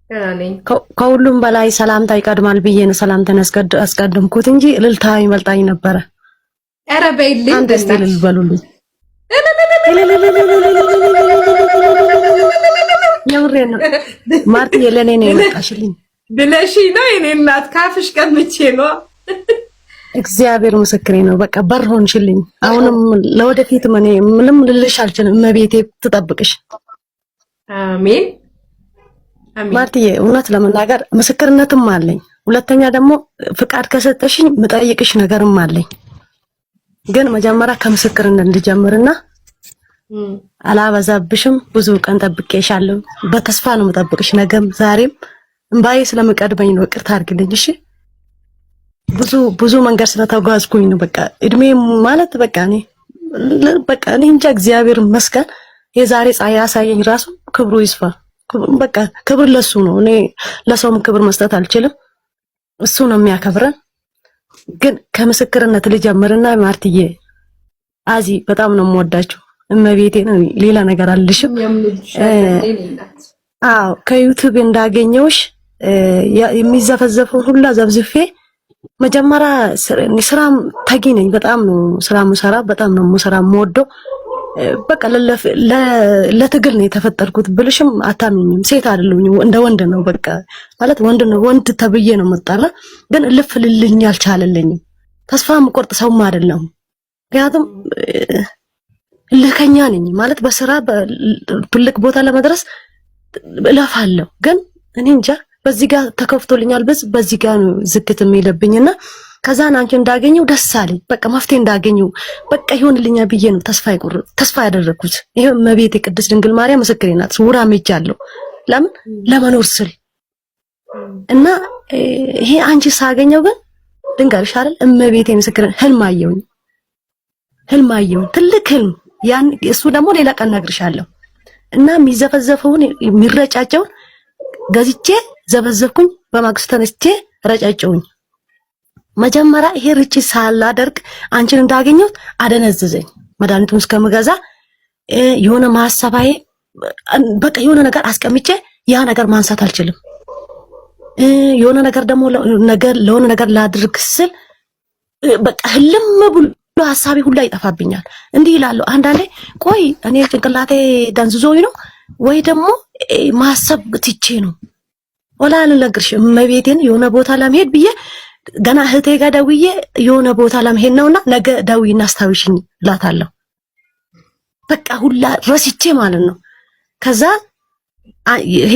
ነኝ። ከሁሉም በላይ ሰላምታ ይቀድማል ብዬ ነው ሰላምታን አስቀድምኩት እንጂ እልልታ ይመልጣኝ ነበረ። ኧረ በይልኝ አንድ እስቲ እልል በሉልኝ። የምሬን ነው ማርቲ፣ የለኔ ነው የመጣሽልኝ ብለሽ ነው የኔ እናት፣ ካፍሽ ቀምቼ ነው። እግዚአብሔር ምስክሬ ነው። በቃ በር ሆንሽልኝ። አሁንም ለወደፊት ምንም ልልሽ አልችልም። እመቤቴ ትጠብቅሽ። አሜን አሜን። ማርቲዬ እውነት ለመናገር ምስክርነትም አለኝ። ሁለተኛ ደግሞ ፍቃድ ከሰጠሽኝ ምጠይቅሽ ነገርም አለኝ። ግን መጀመሪያ ከምስክርነት እንድጀምርና አላበዛብሽም። ብዙ ቀን ጠብቄሻለሁ። በተስፋ ነው የምጠብቅሽ። ነገም ዛሬም እምባዬ ስለምቀድመኝ ነው። ይቅርታ አድርግልኝ እሺ። ብዙ መንገድ ስለተጓዝኩኝ ነው። በቃ እድሜ ማለት በቃ እኔ እንጃ። እግዚአብሔር ይመስገን የዛሬ ፀሐይ ያሳየኝ ራሱ ክብሩ ይስፋ። በቃ ክብር ለሱ ነው። እኔ ለሰውም ክብር መስጠት አልችልም። እሱ ነው የሚያከብረን። ግን ከምስክርነት ልጀምርና ማርትዬ አዚ በጣም ነው የምወዳችሁ። እመቤቴ ነው ሌላ ነገር አልልሽም። አዎ ከዩቲዩብ እንዳገኘውሽ የሚዘፈዘፈው ሁላ ዘብዝፌ መጀመሪያ ስራም ታጊ ነኝ። በጣም ነው ስራ ምሰራ፣ በጣም ነው ስራ የምወደው። በቃ ለትግል ነው የተፈጠርኩት ብልሽም አታምኝም። ሴት አይደለሁኝ፣ እንደ ወንድ ነው። በቃ ማለት ወንድ ነው፣ ወንድ ተብዬ ነው መጣራ። ግን ልፍ ልልኝ አልቻለልኝም። ተስፋ የምቆርጥ ሰውም አይደለሁም። ምክንያቱም ልከኛ ነኝ ማለት በስራ ትልቅ ቦታ ለመድረስ እለፋለሁ። ግን እኔ እንጃ በዚህ ጋር ተከፍቶልኛል፣ በዚህ ጋር ነው ዝግት የሚለብኝና ከዛን አንቺ እንዳገኘው ደስ አለኝ። በቃ መፍትሄ እንዳገኘው በቃ ይሆንልኛ ብዬ ነው ተስፋ ያደረኩት። ይሄ እመቤቴ ቅድስት ድንግል ማርያም ምስክሬ ናት። ውራ ሜጃለሁ ለምን ለመኖር ስል እና ይሄ አንቺ ሳገኘው ግን ድንጋልሽ አይደል እመቤቴ ምስክሬ። ህልም አየሁኝ ትልቅ ህልም። ያን እሱ ደግሞ ሌላ ቀን ነግርሻለሁ። እና የሚዘፈዘፈውን የሚረጫጨውን ገዝቼ ዘበዘብኩኝ። በማግስቱ ተነስቼ ረጫጨውኝ። መጀመሪያ ይሄ ርጭ ሳላደርግ አንቺን እንዳገኘው አደነዘዘኝ። መድኃኒቱን እስከምገዛ የሆነ ማሰባዬ በቃ የሆነ ነገር አስቀምጬ ያ ነገር ማንሳት አልችልም። የሆነ ነገር ደግሞ ለሆነ ነገር ላድርግ ስል በቃ ህልም ብሎ ሐሳቤ ሁላ ይጠፋብኛል። እንዲህ ይላል አንዳንዴ፣ ቆይ እኔ ጭንቅላቴ ደንዝዞኝ ነው ወይ ደግሞ ማሰብ ትቼ ነው ወላ አልነግርሽም። እመቤቴን የሆነ ቦታ ለመሄድ ብዬ ገና እህቴ ጋር ደውዬ የሆነ ቦታ ለመሄድ ነውና ነገ ደውይና አስታውሽኝ እላታለሁ። በቃ ሁላ ረስቼ ማለት ነው። ከዛ ይሄ